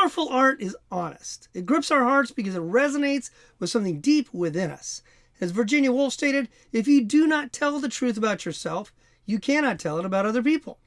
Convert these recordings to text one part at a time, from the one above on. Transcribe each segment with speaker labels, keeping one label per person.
Speaker 1: Powerful art is honest. It grips our hearts because it resonates with something deep within us. As Virginia Woolf stated, if you do not tell the truth about yourself, you cannot tell it about other people.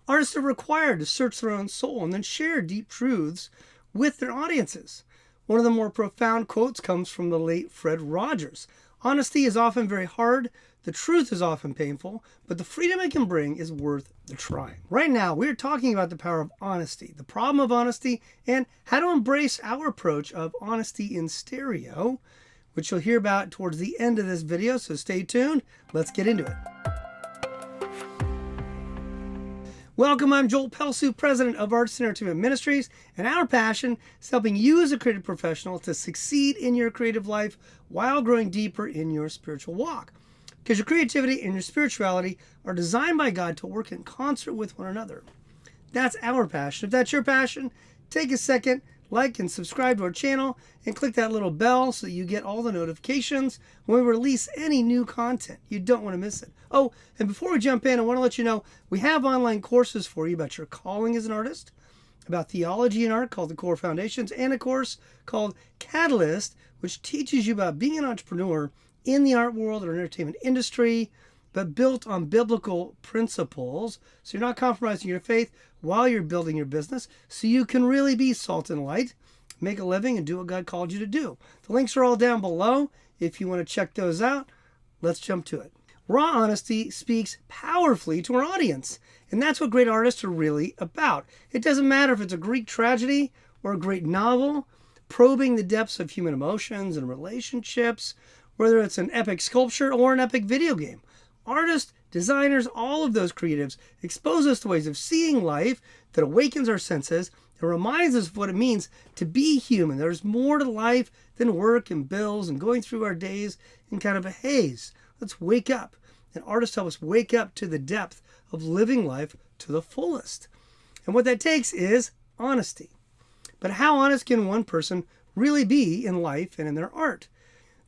Speaker 1: Artists are required to search their own soul and then share deep truths with their audiences. One of the more profound quotes comes from the late Fred Rogers. Honesty is often very hard, the truth is often painful, but the freedom it can bring is worth the trying. Right now, we're talking about the power of honesty, the problem of honesty, and how to embrace our approach of honesty in stereo, which you'll hear about towards the end of this video, so stay tuned. Let's get into it. Welcome, I'm Joel Pelsu, President of Arts and Entertainment Ministries, and our passion is helping you as a creative professional to succeed in your creative life while growing deeper in your spiritual walk. Because your creativity and your spirituality are designed by God to work in concert with one another. That's our passion. If that's your passion, take a second, like and subscribe to our channel, and click that little bell so that you get all the notifications when we release any new content. You don't want to miss it. Oh, and before we jump in, I want to let you know we have online courses for you about your calling as an artist, about theology and art called the Core Foundations, and a course called Catalyst, which teaches you about being an entrepreneur in the art world or entertainment industry, but built on biblical principles. So you're not compromising your faith while you're building your business, so you can really be salt and light, make a living, and do what God called you to do. The links are all down below if you want to check those out. Let's jump to it. Raw honesty speaks powerfully to our audience, and that's what great artists are really about. It doesn't matter if it's a Greek tragedy or a great novel, probing the depths of human emotions and relationships, whether it's an epic sculpture or an epic video game. Artists, designers, all of those creatives expose us to ways of seeing life that awakens our senses and reminds us of what it means to be human. There's more to life than work and bills and going through our days in kind of a haze. Let's wake up. And artists help us wake up to the depth of living life to the fullest. And what that takes is honesty. But how honest can one person really be in life and in their art?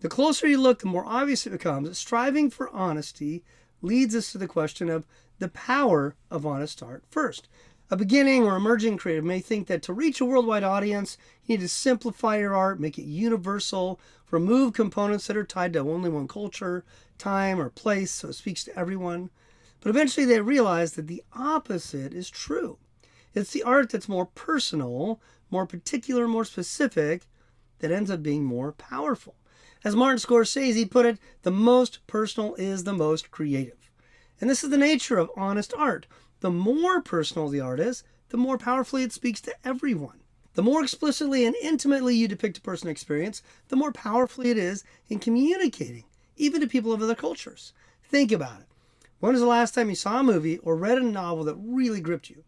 Speaker 1: The closer you look, the more obvious it becomes that striving for honesty leads us to the question of the power of honest art first. A beginning or emerging creative may think that to reach a worldwide audience, you need to simplify your art, make it universal, remove components that are tied to only one culture, time, or place, so it speaks to everyone. But eventually they realize that the opposite is true. It's the art that's more personal, more particular, more specific, that ends up being more powerful. As Martin Scorsese put it, the most personal is the most creative. And this is the nature of honest art. The more personal the art is, the more powerfully it speaks to everyone. The more explicitly and intimately you depict a person's experience, the more powerfully it is in communicating, even to people of other cultures. Think about it. When was the last time you saw a movie or read a novel that really gripped you?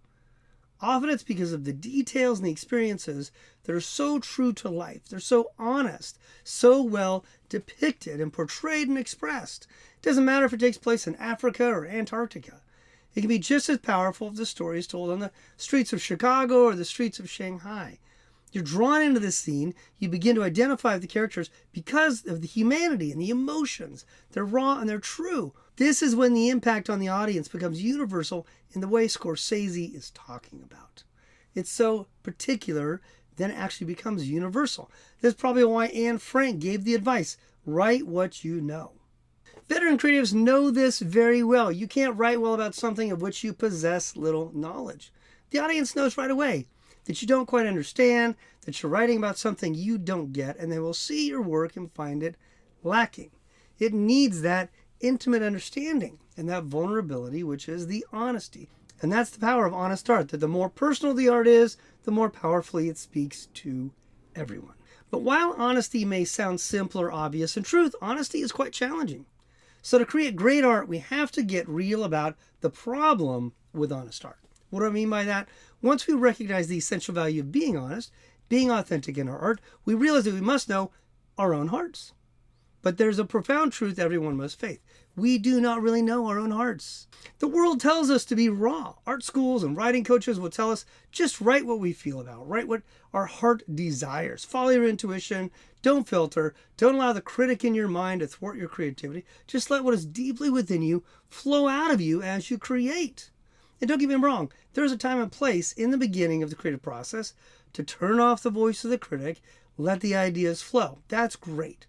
Speaker 1: Often it's because of the details and the experiences that are so true to life. They're so honest, so well depicted and portrayed and expressed. It doesn't matter if it takes place in Africa or Antarctica. It can be just as powerful if the story is told on the streets of Chicago or the streets of Shanghai. You're drawn into this scene. You begin to identify with the characters because of the humanity and the emotions. They're raw and they're true. This is when the impact on the audience becomes universal in the way Scorsese is talking about. It's so particular, then it actually becomes universal. This is probably why Anne Frank gave the advice, write what you know. Veteran creatives know this very well. You can't write well about something of which you possess little knowledge. The audience knows right away that you don't quite understand, that you're writing about something you don't get, and they will see your work and find it lacking. It needs that intimate understanding and that vulnerability, which is the honesty. And that's the power of honest art, that the more personal the art is, the more powerfully it speaks to everyone. But while honesty may sound simple or obvious, in truth, honesty is quite challenging. So to create great art, we have to get real about the problem with honest art. What do I mean by that? Once we recognize the essential value of being honest, being authentic in our art, we realize that we must know our own hearts. But there's a profound truth everyone must face. We do not really know our own hearts. The world tells us to be raw. Art schools and writing coaches will tell us just write what we feel about, write what our heart desires. Follow your intuition. Don't filter. Don't allow the critic in your mind to thwart your creativity. Just let what is deeply within you flow out of you as you create. And don't get me wrong, there's a time and place in the beginning of the creative process to turn off the voice of the critic, let the ideas flow. That's great.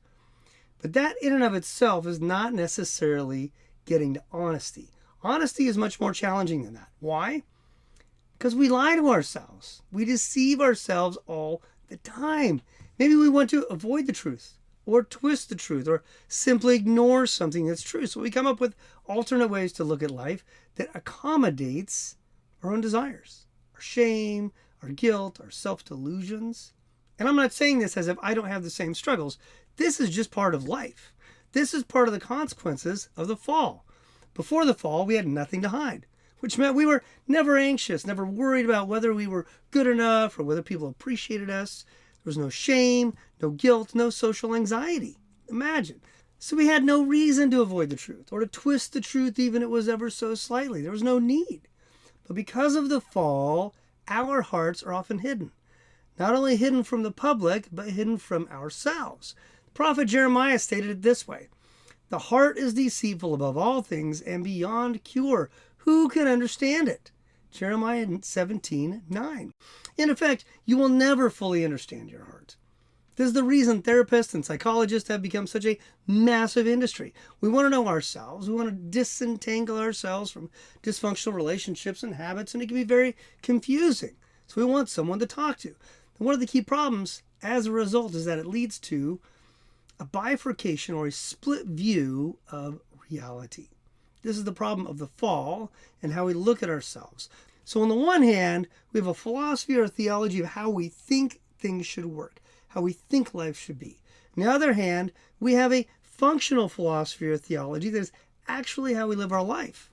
Speaker 1: But that in and of itself is not necessarily getting to honesty. Honesty is much more challenging than that. Why? Because we lie to ourselves. We deceive ourselves all the time. Maybe we want to avoid the truth, or twist the truth, or simply ignore something that's true. So we come up with alternate ways to look at life that accommodates our own desires, our shame, our guilt, our self-delusions. And I'm not saying this as if I don't have the same struggles. This is just part of life. This is part of the consequences of the fall. Before the fall, we had nothing to hide, which meant we were never anxious, never worried about whether we were good enough or whether people appreciated us. There was no shame, no guilt, no social anxiety. Imagine. So we had no reason to avoid the truth or to twist the truth even if it was ever so slightly. There was no need. But because of the fall, our hearts are often hidden. Not only hidden from the public, but hidden from ourselves. The prophet Jeremiah stated it this way: "The heart is deceitful above all things and beyond cure. Who can understand it?" Jeremiah 17:9. In effect, you will never fully understand your heart. This is the reason therapists and psychologists have become such a massive industry. We want to know ourselves. We want to disentangle ourselves from dysfunctional relationships and habits, and it can be very confusing. So we want someone to talk to. And one of the key problems as a result is that it leads to a bifurcation or a split view of reality. This is the problem of the fall and how we look at ourselves. So on the one hand, we have a philosophy or a theology of how we think things should work, how we think life should be. On the other hand, we have a functional philosophy or theology that is actually how we live our life.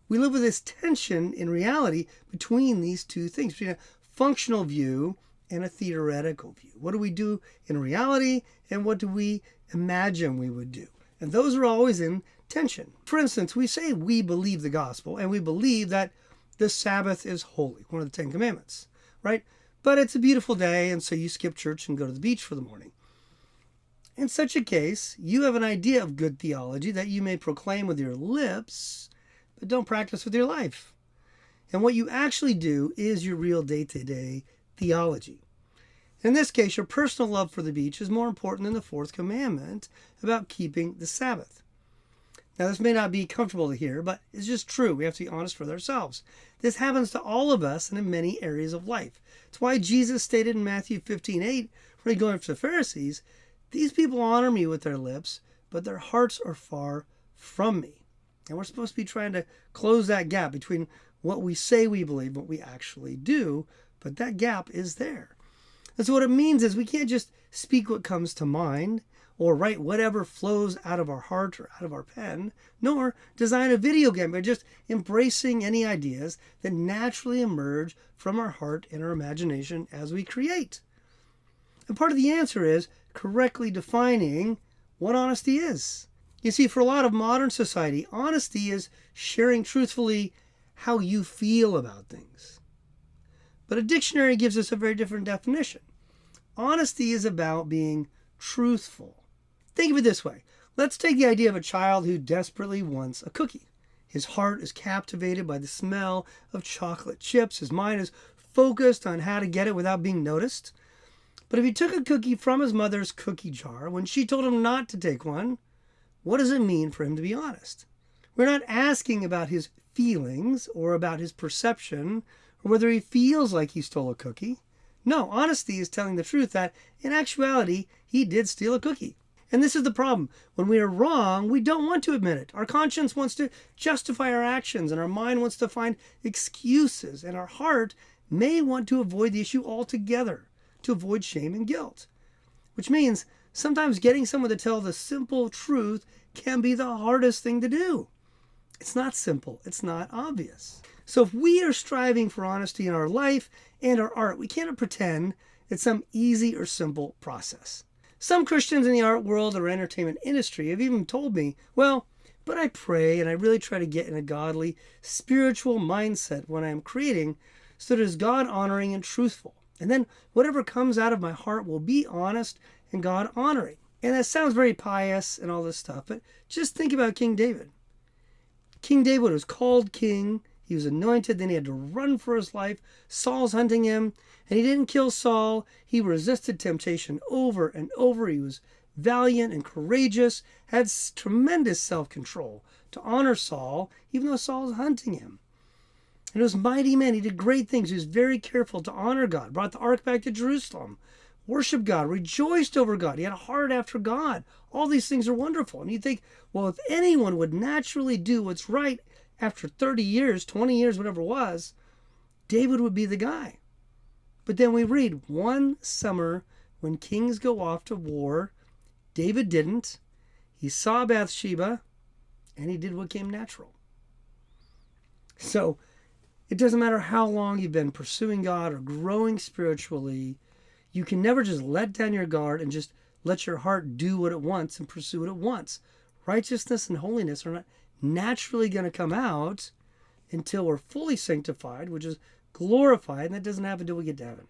Speaker 1: We live with this tension in reality between these two things, between a functional view and a theoretical view. What do we do in reality, and what do we imagine we would do? And those are always in tension. For instance, we say we believe the gospel, and we believe that the Sabbath is holy, one of the 10 Commandments, right? But it's a beautiful day, and so you skip church and go to the beach for the morning. In such a case, you have an idea of good theology that you may proclaim with your lips, but don't practice with your life. And what you actually do is your real day-to-day theology. In this case, your personal love for the beach is more important than the fourth commandment about keeping the Sabbath. Now, this may not be comfortable to hear, but it's just true. We have to be honest with ourselves. This happens to all of us and in many areas of life. It's why Jesus stated in Matthew 15:8, when he going after the Pharisees, "These people honor me with their lips, but their hearts are far from me." And we're supposed to be trying to close that gap between what we say we believe and what we actually do, but that gap is there. And so what it means is we can't just speak what comes to mind or write whatever flows out of our heart or out of our pen, nor design a video game by just embracing any ideas that naturally emerge from our heart and our imagination as we create. And part of the answer is correctly defining what honesty is. You see, for a lot of modern society, honesty is sharing truthfully how you feel about things. But a dictionary gives us a very different definition. Honesty is about being truthful. Think of it this way. Let's take the idea of a child who desperately wants a cookie. His heart is captivated by the smell of chocolate chips. His mind is focused on how to get it without being noticed. But if he took a cookie from his mother's cookie jar when she told him not to take one, what does it mean for him to be honest? We're not asking about his feelings or about his perception or whether he feels like he stole a cookie. No, honesty is telling the truth that, in actuality, he did steal a cookie. And this is the problem. When we are wrong, we don't want to admit it. Our conscience wants to justify our actions, and our mind wants to find excuses, and our heart may want to avoid the issue altogether, to avoid shame and guilt. Which means sometimes getting someone to tell the simple truth can be the hardest thing to do. It's not simple. It's not obvious. So if we are striving for honesty in our life and our art, we cannot pretend it's some easy or simple process. Some Christians in the art world or entertainment industry have even told me, well, but I pray and I really try to get in a godly, spiritual mindset when I am creating so that it is God-honoring and truthful. And then whatever comes out of my heart will be honest and God-honoring. And that sounds very pious and all this stuff, but just think about King David. King David was called king. He was anointed, then he had to run for his life. Saul's hunting him, and he didn't kill Saul. He resisted temptation over and over. He was valiant and courageous, had tremendous self-control to honor Saul, even though Saul was hunting him. And he was mighty man. He did great things. He was very careful to honor God, brought the ark back to Jerusalem, worshiped God, rejoiced over God. He had a heart after God. All these things are wonderful. And you think, well, if anyone would naturally do what's right after 30 years, 20 years, whatever it was, David would be the guy. But then we read, one summer when kings go off to war, David didn't. He saw Bathsheba, and he did what came natural. So it doesn't matter how long you've been pursuing God or growing spiritually, you can never just let down your guard and just let your heart do what it wants and pursue what it wants. Righteousness and holiness are not naturally going to come out until we're fully sanctified, which is glorified, and that doesn't happen until we get to heaven.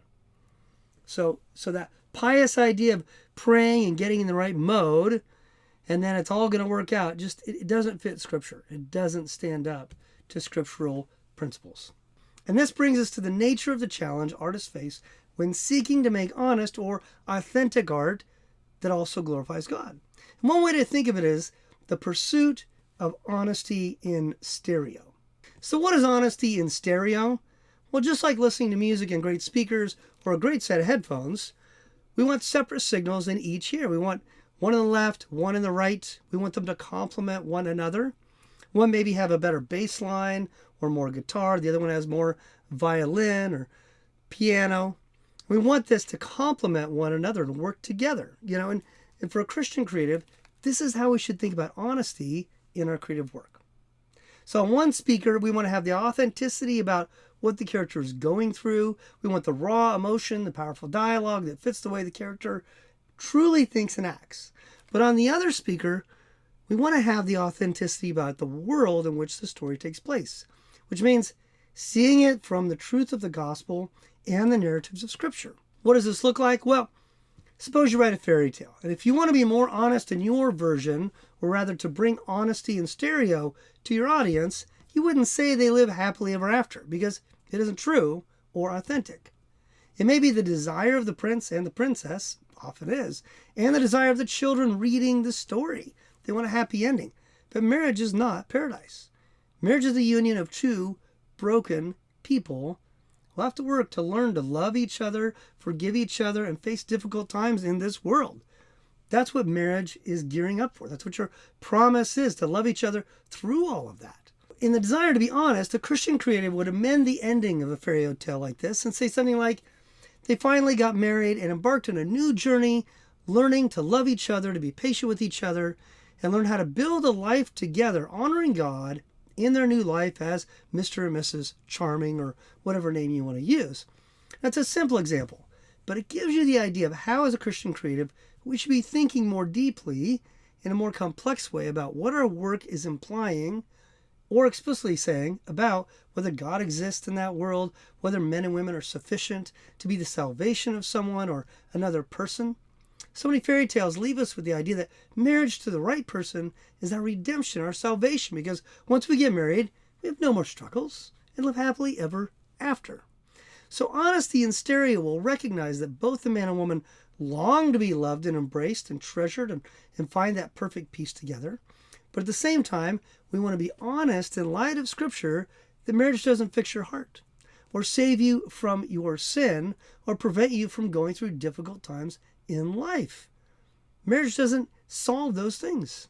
Speaker 1: So that pious idea of praying and getting in the right mode, and then it's all going to work out, just it doesn't fit Scripture. It doesn't stand up to scriptural principles. And this brings us to the nature of the challenge artists face when seeking to make honest or authentic art that also glorifies God. And one way to think of it is the pursuit of honesty in stereo. So what is honesty in stereo? Well, just like listening to music in great speakers or a great set of headphones, we want separate signals in each ear. We want one on the left, one on the right. We want them to complement one another. One maybe have a better bass line or more guitar. The other one has more violin or piano. We want this to complement one another and work together. And for a Christian creative, this is how we should think about honesty in our creative work. So on one speaker, we want to have the authenticity about what the character is going through. We want the raw emotion, the powerful dialogue that fits the way the character truly thinks and acts. But on the other speaker, we want to have the authenticity about the world in which the story takes place, which means seeing it from the truth of the gospel and the narratives of Scripture. What does this look like? Well, suppose you write a fairy tale, and if you want to be more honest in your version, or rather to bring honesty in stereo to your audience, you wouldn't say they live happily ever after, because it isn't true or authentic. It may be the desire of the prince and the princess, often is, and the desire of the children reading the story. They want a happy ending. But marriage is not paradise. Marriage is the union of two broken people who have to work to learn to love each other, forgive each other, and face difficult times in this world. That's what marriage is gearing up for. That's what your promise is, to love each other through all of that. In the desire to be honest, a Christian creative would amend the ending of a fairy tale like this and say something like, they finally got married and embarked on a new journey, learning to love each other, to be patient with each other, and learn how to build a life together, honoring God in their new life as Mr. and Mrs. Charming, or whatever name you want to use. That's a simple example, but it gives you the idea of how, as a Christian creative, we should be thinking more deeply in a more complex way about what our work is implying or explicitly saying about whether God exists in that world, whether men and women are sufficient to be the salvation of someone or another person. So many fairy tales leave us with the idea that marriage to the right person is our redemption, our salvation, because once we get married, we have no more struggles and live happily ever after. So honesty in stereo will recognize that both the man and woman long to be loved and embraced and treasured and find that perfect peace together. But at the same time, we want to be honest in light of Scripture that marriage doesn't fix your heart or save you from your sin or prevent you from going through difficult times in life. Marriage doesn't solve those things.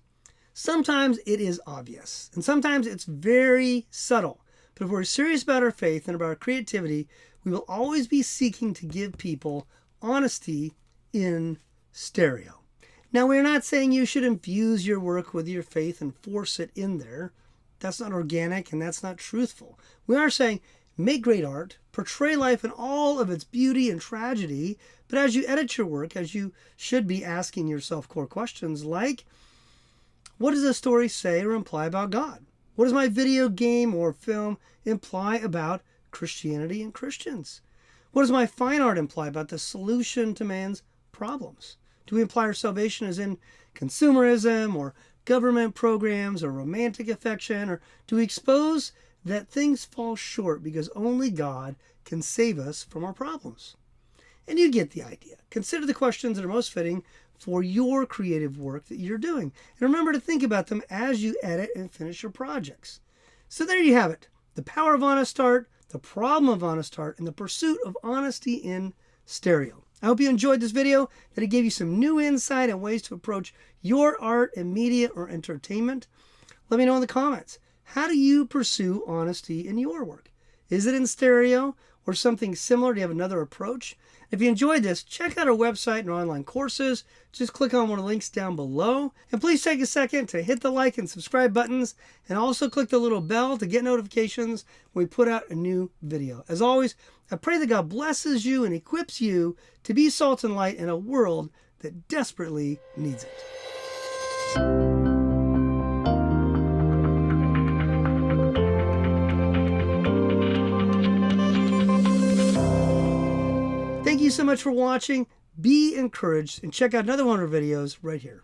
Speaker 1: Sometimes it is obvious, and sometimes it's very subtle. But if we're serious about our faith and about our creativity, we will always be seeking to give people honesty in stereo. Now, we're not saying you should infuse your work with your faith and force it in there. That's not organic and that's not truthful. We are saying make great art, portray life in all of its beauty and tragedy, but as you edit your work, as you should be asking yourself core questions like, what does this story say or imply about God? What does my video game or film imply about Christianity and Christians? What does my fine art imply about the solution to man's problems? Do we imply our salvation is in consumerism or government programs or romantic affection? Or do we expose that things fall short because only God can save us from our problems. And you get the idea. Consider the questions that are most fitting for your creative work that you're doing. And remember to think about them as you edit and finish your projects. So there you have it. The power of honest art, the problem of honest art, and the pursuit of honesty in stereo. I hope you enjoyed this video, that it gave you some new insight and ways to approach your art and media or entertainment. Let me know in the comments. How do you pursue honesty in your work? Is it in stereo or something similar? Do you have another approach? If you enjoyed this, check out our website and our online courses. Just click on one of the links down below. And please take a second to hit the like and subscribe buttons, and also click the little bell to get notifications when we put out a new video. As always, I pray that God blesses you and equips you to be salt and light in a world that desperately needs it. Thank you so much for watching. Be encouraged, and check out another one of our videos right here.